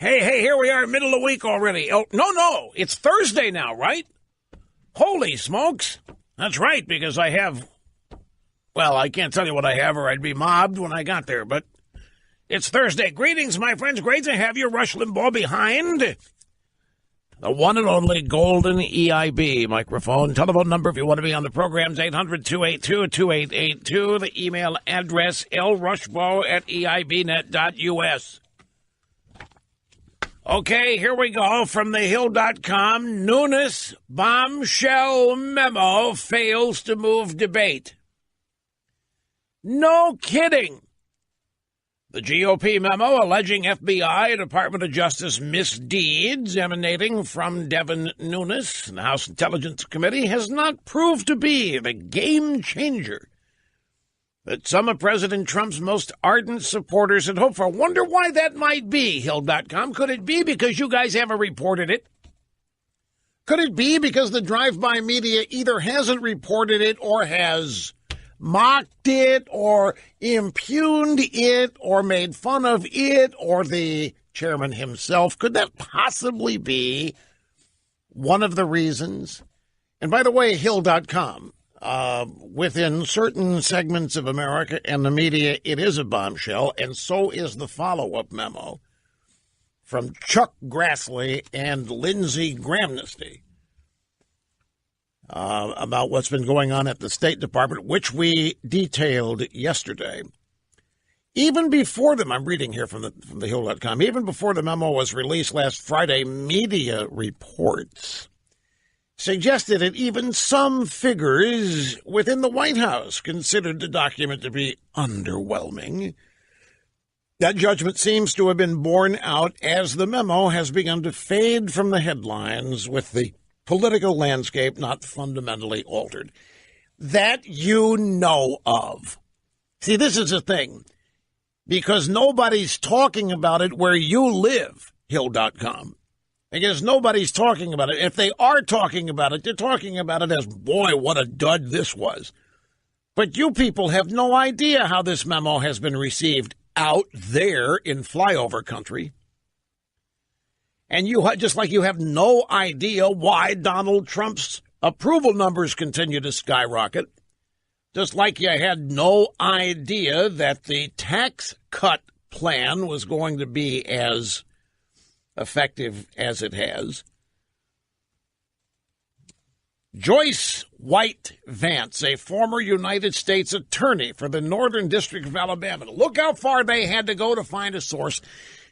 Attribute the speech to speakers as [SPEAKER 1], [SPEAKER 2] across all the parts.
[SPEAKER 1] Hey, here we are, middle of the week already. Oh, no, it's Thursday now, right? Holy smokes. That's right, because I have, well, I can't tell you what I have or I'd be mobbed when I got there, but it's Thursday. Greetings, my friends. Great to have you. Rush Limbaugh behind the one and only golden EIB microphone. Telephone number if you want to be on the program is 800-282-2882. The email address, lrushbo@eibnet.us. Okay, here we go from thehill.com. Nunes bombshell memo fails to move debate. No kidding. The GOP memo alleging FBI and Department of Justice misdeeds emanating from Devin Nunes and the House Intelligence Committee has not proved to be the game changer that some of President Trump's most ardent supporters had hoped for. Wonder why that might be, Hill.com. Could it be because you guys haven't reported it? Could it be because the drive-by media either hasn't reported it or has mocked it or impugned it or made fun of it or the chairman himself? Could that possibly be one of the reasons? And by the way, Hill.com, within certain segments of America and the media, it is a bombshell, and so is the follow-up memo from Chuck Grassley and Lindsey Grahamnesty about what's been going on at the State Department, which we detailed yesterday. Even before them, I'm reading here from the Hill.com, even before the memo was released last Friday, media reports suggested that even some figures within the White House considered the document to be underwhelming. That judgment seems to have been borne out as the memo has begun to fade from the headlines with the political landscape not fundamentally altered. That you know of. See, this is the thing. Because nobody's talking about it where you live, Hill.com. Because nobody's talking about it. If they are talking about it, they're talking about it as, boy, what a dud this was. But you people have no idea how this memo has been received out there in flyover country. And you, just like you have no idea why Donald Trump's approval numbers continue to skyrocket, just like you had no idea that the tax cut plan was going to be as effective as it has. Joyce White Vance, a former United States attorney for the Northern District of Alabama, look how far they had to go to find a source,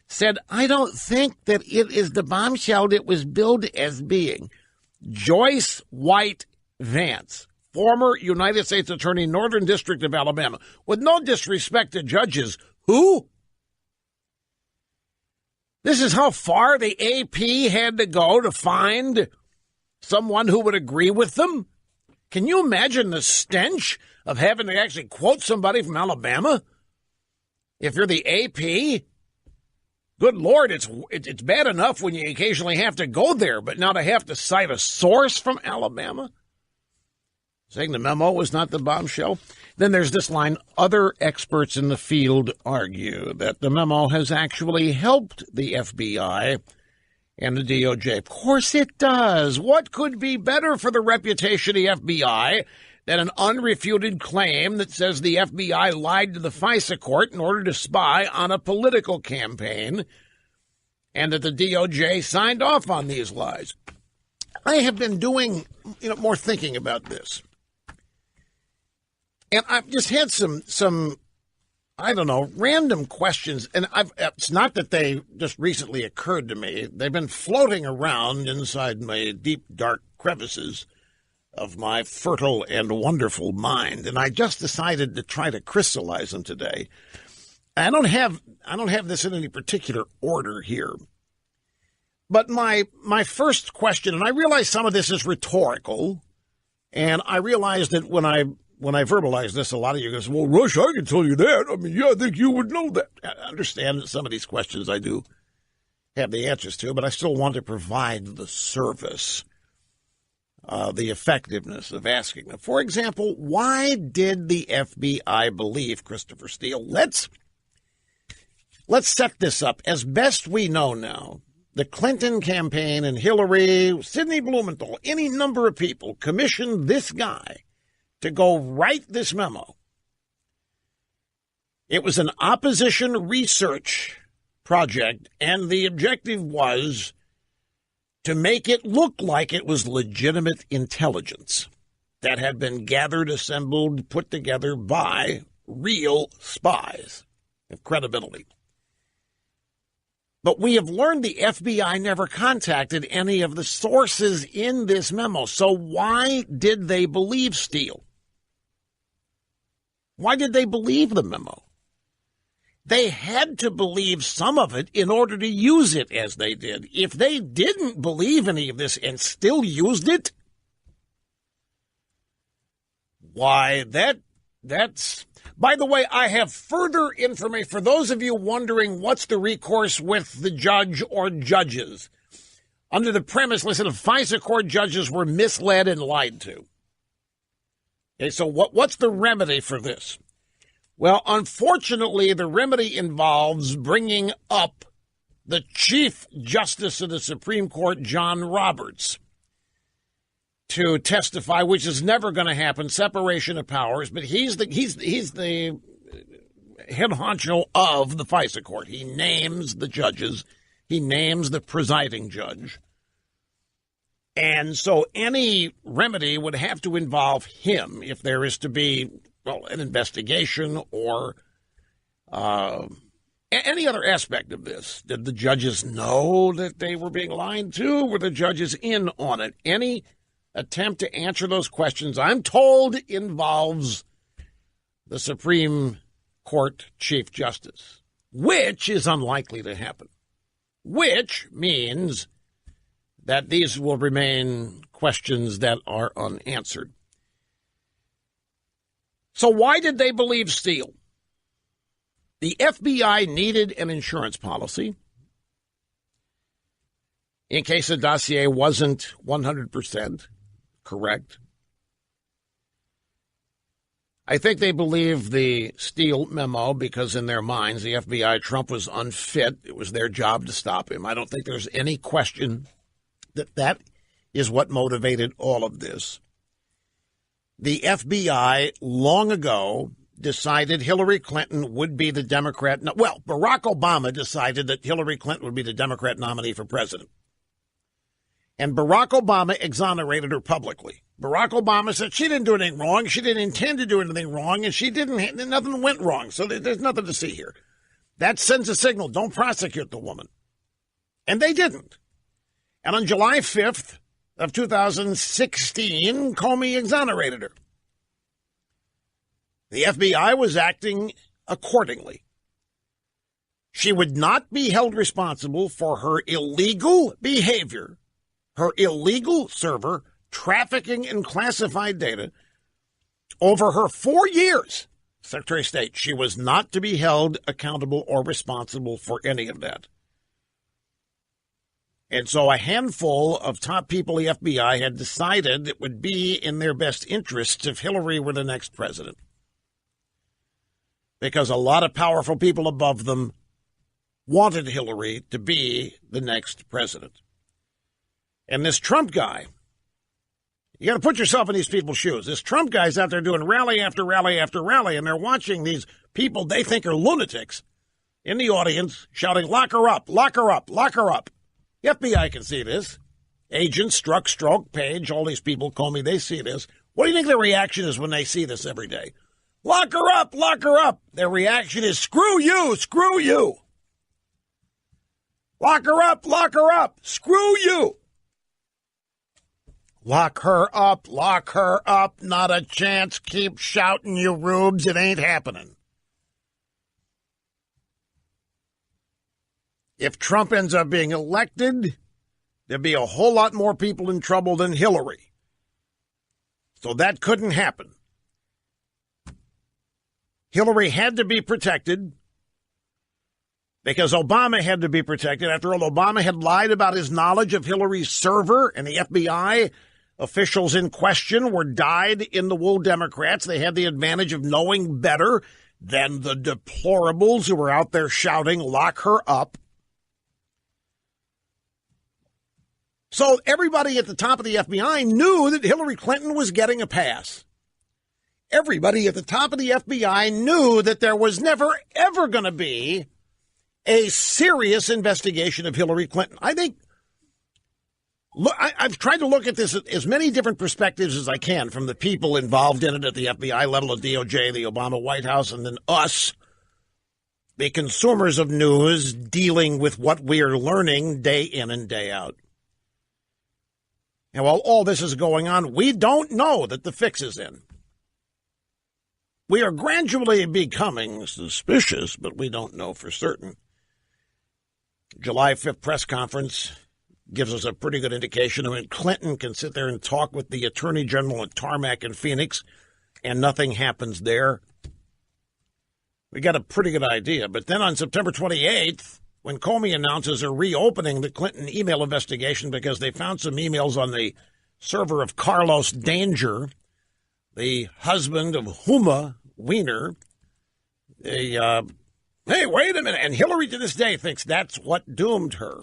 [SPEAKER 1] said, I don't think that it is the bombshell it was billed as being. Joyce White Vance, former United States attorney, Northern District of Alabama, with no disrespect to judges, who? This is how far the AP had to go to find someone who would agree with them? Can you imagine the stench of having to actually quote somebody from Alabama? If you're the AP, good Lord, it's bad enough when you occasionally have to go there, but now to have to cite a source from Alabama, saying the memo was not the bombshell. Then there's this line, other experts in the field argue that the memo has actually helped the FBI and the DOJ. Of course it does. What could be better for the reputation of the FBI than an unrefuted claim that says the FBI lied to the FISA court in order to spy on a political campaign and that the DOJ signed off on these lies? I have been doing more thinking about this. And I've just had some I don't know, random questions. And it's not that they just recently occurred to me. They've been floating around inside my deep, dark crevices of my fertile and wonderful mind. And I just decided to try to crystallize them today. I don't have this in any particular order here. But my first question, and I realize some of this is rhetorical, and I realize that when I verbalize this, a lot of you go, well, Rush, I can tell you that. I mean, yeah, I think you would know that. I understand that some of these questions I do have the answers to, but I still want to provide the service, the effectiveness of asking them. For example, why did the FBI believe Christopher Steele? Let's let's set this up. As best we know now, the Clinton campaign and Hillary, Sidney Blumenthal, any number of people commissioned this guy to go write this memo. It was an opposition research project, and the objective was to make it look like it was legitimate intelligence that had been gathered, assembled, put together by real spies of credibility. But we have learned the FBI never contacted any of the sources in this memo. So why did they believe Steele? Why did they believe the memo? They had to believe some of it in order to use it as they did. If they didn't believe any of this and still used it, why, that's... By the way, I have further information. For those of you wondering what's the recourse with the judge or judges, under the premise, listen, FISA court judges were misled and lied to. Okay, so what's the remedy for this? Well, unfortunately, the remedy involves bringing up the Chief Justice of the Supreme Court, John Roberts, to testify, which is never going to happen, separation of powers, but he's the head honcho of the FISA court. He names the judges. He names the presiding judge. And so any remedy would have to involve him if there is to be, well, an investigation or any other aspect of this. Did the judges know that they were being lied to? Were the judges in on it? Any attempt to answer those questions, I'm told, involves the Supreme Court Chief Justice, which is unlikely to happen, which means that these will remain questions that are unanswered. So why did they believe Steele? The FBI needed an insurance policy in case the dossier wasn't 100% correct. I think they believed the Steele memo because in their minds, the FBI, Trump was unfit. It was their job to stop him. I don't think there's any question that that is what motivated all of this. The FBI long ago decided Hillary Clinton would be the Democrat. Well, Barack Obama decided that Hillary Clinton would be the Democrat nominee for president. And Barack Obama exonerated her publicly. Barack Obama said she didn't do anything wrong. She didn't intend to do anything wrong, and nothing went wrong. So there's nothing to see here. That sends a signal. Don't prosecute the woman. And they didn't. And on July 5th of 2016, Comey exonerated her. The FBI was acting accordingly. She would not be held responsible for her illegal behavior, her illegal server, trafficking in classified data over her 4 years. Secretary of State, she was not to be held accountable or responsible for any of that. And so a handful of top people in the FBI had decided it would be in their best interests if Hillary were the next president. Because a lot of powerful people above them wanted Hillary to be the next president. And this Trump guy, you got to put yourself in these people's shoes. This Trump guy's out there doing rally after rally after rally, and they're watching these people they think are lunatics in the audience shouting, "Lock her up, lock her up, lock her up." The FBI can see this. Agents, Strzok, Page, all these people, Comey, they see this. What do you think their reaction is when they see this every day? Lock her up, lock her up. Their reaction is, screw you, screw you. Lock her up, screw you. Lock her up, not a chance. Keep shouting, you rubes. It ain't happening. If Trump ends up being elected, there'll be a whole lot more people in trouble than Hillary. So that couldn't happen. Hillary had to be protected because Obama had to be protected. After all, Obama had lied about his knowledge of Hillary's server, and the FBI officials in question were dyed-in-the-wool Democrats. They had the advantage of knowing better than the deplorables who were out there shouting, "Lock her up." So everybody at the top of the FBI knew that Hillary Clinton was getting a pass. Everybody at the top of the FBI knew that there was never, ever going to be a serious investigation of Hillary Clinton. I think, look, I've tried to look at this at as many different perspectives as I can, from the people involved in it at the FBI level, the DOJ, the Obama White House, and then us, the consumers of news, dealing with what we are learning day in and day out. And while all this is going on, we don't know that the fix is in. We are gradually becoming suspicious, but we don't know for certain. July 5th press conference gives us a pretty good indication. I mean, Clinton can sit there and talk with the Attorney General at Tarmac in Phoenix, and nothing happens there. We got a pretty good idea. But then on September 28th, when Comey announces they're reopening the Clinton email investigation because they found some emails on the server of Carlos Danger, the husband of Huma Weiner, hey, wait a minute. And Hillary to this day thinks that's what doomed her.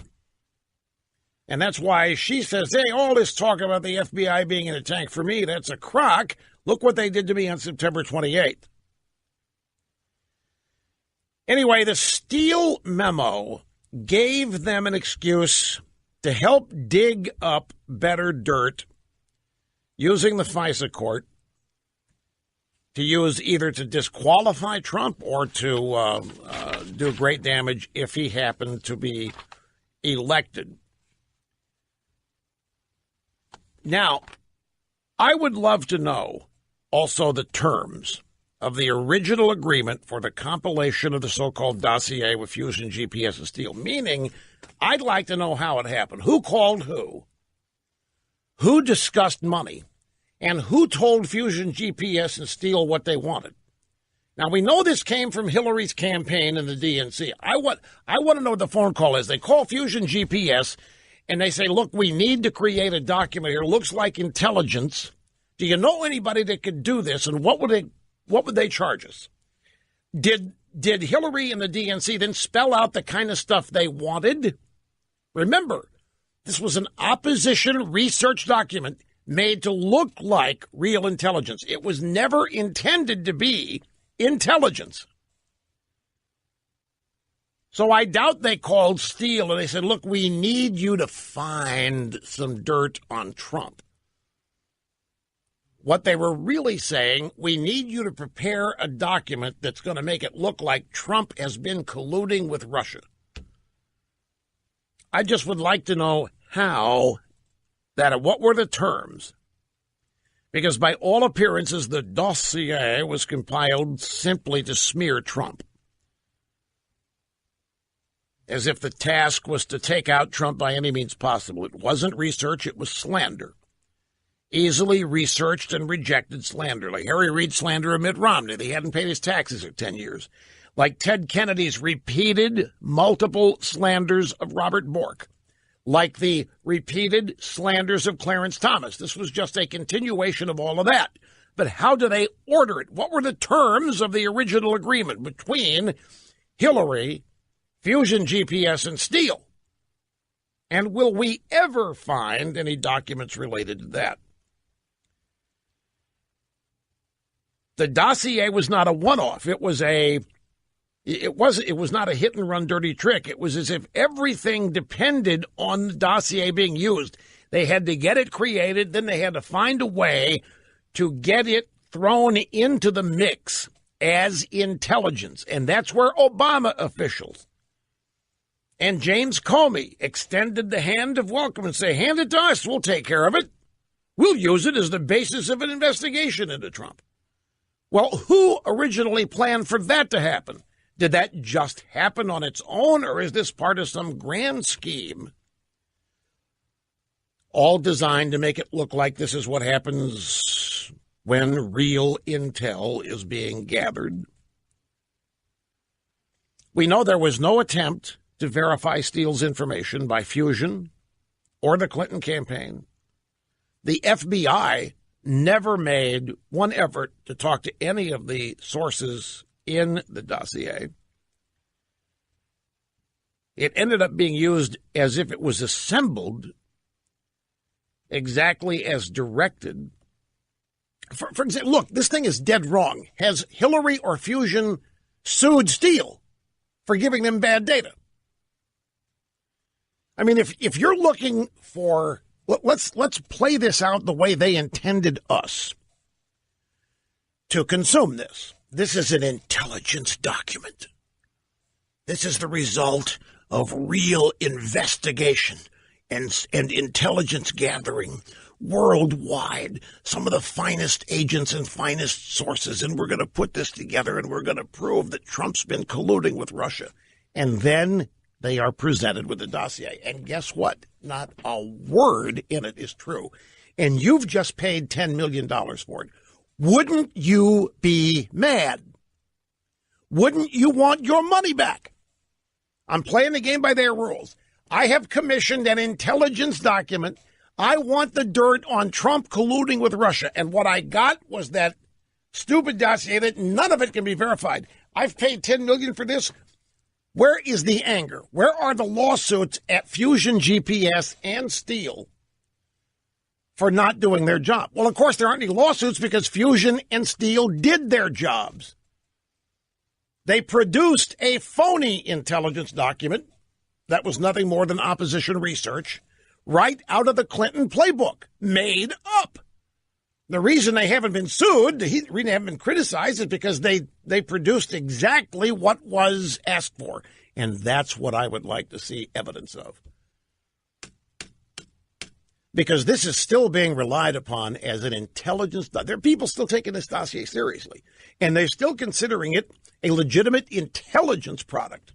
[SPEAKER 1] And that's why she says, hey, all this talk about the FBI being in a tank, for me, that's a crock. Look what they did to me on September 28th. Anyway, the Steele memo gave them an excuse to help dig up better dirt using the FISA court to use either to disqualify Trump or to do great damage if he happened to be elected. Now, I would love to know also the terms of the original agreement for the compilation of the so-called dossier with Fusion, GPS, and Steele. Meaning, I'd like to know how it happened. Who called who discussed money, and who told Fusion, GPS, and Steele what they wanted. Now, we know this came from Hillary's campaign and the DNC. I want to know what the phone call is. They call Fusion, GPS, and they say, look, we need to create a document here. It looks like intelligence. Do you know anybody that could do this, and what would they charge us? Did Hillary and the DNC then spell out the kind of stuff they wanted? Remember, this was an opposition research document made to look like real intelligence. It was never intended to be intelligence. So I doubt they called Steele and they said, look, we need you to find some dirt on Trump. What they were really saying, we need you to prepare a document that's going to make it look like Trump has been colluding with Russia. I just would like to know what were the terms? Because by all appearances, the dossier was compiled simply to smear Trump. As if the task was to take out Trump by any means possible. It wasn't research, it was slander. Easily researched and rejected slander, like Harry Reid slander of Mitt Romney. He hadn't paid his taxes for 10 years. Like Ted Kennedy's repeated multiple slanders of Robert Bork. Like the repeated slanders of Clarence Thomas. This was just a continuation of all of that. But how do they order it? What were the terms of the original agreement between Hillary, Fusion, GPS, and Steele? And will we ever find any documents related to that? The dossier was not a one-off. It was not a hit and run dirty trick. It was as if everything depended on the dossier being used. They had to get it created, then they had to find a way to get it thrown into the mix as intelligence. And that's where Obama officials and James Comey extended the hand of welcome and say, hand it to us, we'll take care of it. We'll use it as the basis of an investigation into Trump. Well, who originally planned for that to happen? Did that just happen on its own, or is this part of some grand scheme? All designed to make it look like this is what happens when real intel is being gathered. We know there was no attempt to verify Steele's information by Fusion or the Clinton campaign. The FBI never made one effort to talk to any of the sources in the dossier. It ended up being used as if it was assembled exactly as directed. For example, look, this thing is dead wrong. Has Hillary or Fusion sued Steele for giving them bad data? I mean, if you're looking for, let's play this out the way they intended us to consume this. This is an intelligence document. This is the result of real investigation and intelligence gathering worldwide, some of the finest agents and finest sources, and we're going to put this together and we're going to prove that Trump's been colluding with Russia. And then they are presented with the dossier. And guess what? Not a word in it is true. And you've just paid $10 million for it. Wouldn't you be mad? Wouldn't you want your money back? I'm playing the game by their rules. I have commissioned an intelligence document. I want the dirt on Trump colluding with Russia. And what I got was that stupid dossier that none of it can be verified. I've paid $10 million for this. Where is the anger? Where are the lawsuits at Fusion GPS and Steele for not doing their job? Well, of course, there aren't any lawsuits because Fusion and Steele did their jobs. They produced a phony intelligence document that was nothing more than opposition research right out of the Clinton playbook, made up. The reason they haven't been sued, the reason they haven't been criticized is because they produced exactly what was asked for. And that's what I would like to see evidence of. Because this is still being relied upon as an intelligence. There are people still taking this dossier seriously. And they're still considering it a legitimate intelligence product.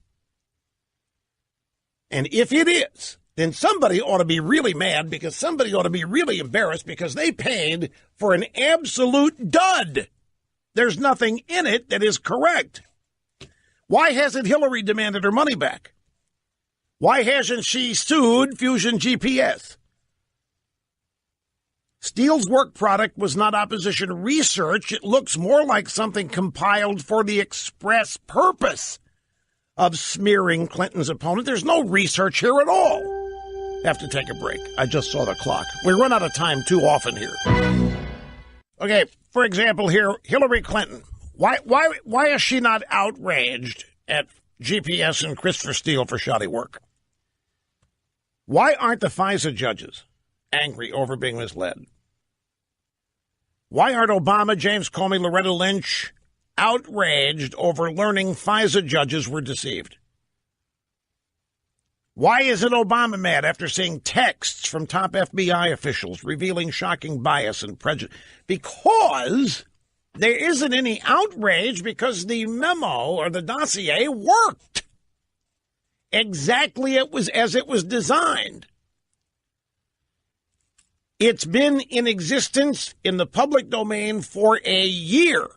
[SPEAKER 1] And if it is, then somebody ought to be really mad because somebody ought to be really embarrassed because they paid for an absolute dud. There's nothing in it that is correct. Why hasn't Hillary demanded her money back? Why hasn't she sued Fusion GPS? Steele's work product was not opposition research. It looks more like something compiled for the express purpose of smearing Clinton's opponent. There's no research here at all. Have to take a break. I just saw the clock. We run out of time too often here. Okay, for example here, Hillary Clinton. Why is she not outraged at GPS and Christopher Steele for shoddy work? Why aren't the FISA judges angry over being misled? Why aren't Obama, James Comey, Loretta Lynch outraged over learning FISA judges were deceived? Why isn't Obama mad after seeing texts from top FBI officials revealing shocking bias and prejudice? Because there isn't any outrage because the memo or the dossier worked exactly as it was designed. It's been in existence in the public domain for a year,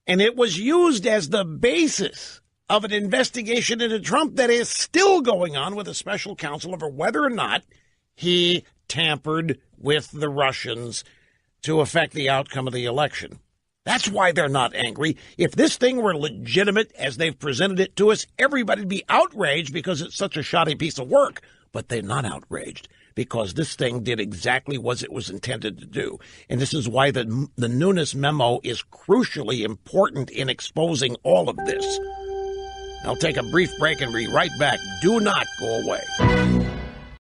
[SPEAKER 1] and it was used as the basis of an investigation into Trump that is still going on with a special counsel over whether or not he tampered with the Russians to affect the outcome of the election. That's why they're not angry. If this thing were legitimate as they've presented it to us, everybody'd be outraged because it's such a shoddy piece of work. But they're not outraged because this thing did exactly what it was intended to do. And this is why the Nunes memo is crucially important in exposing all of this. I'll take a brief break and be right back. Do not go away.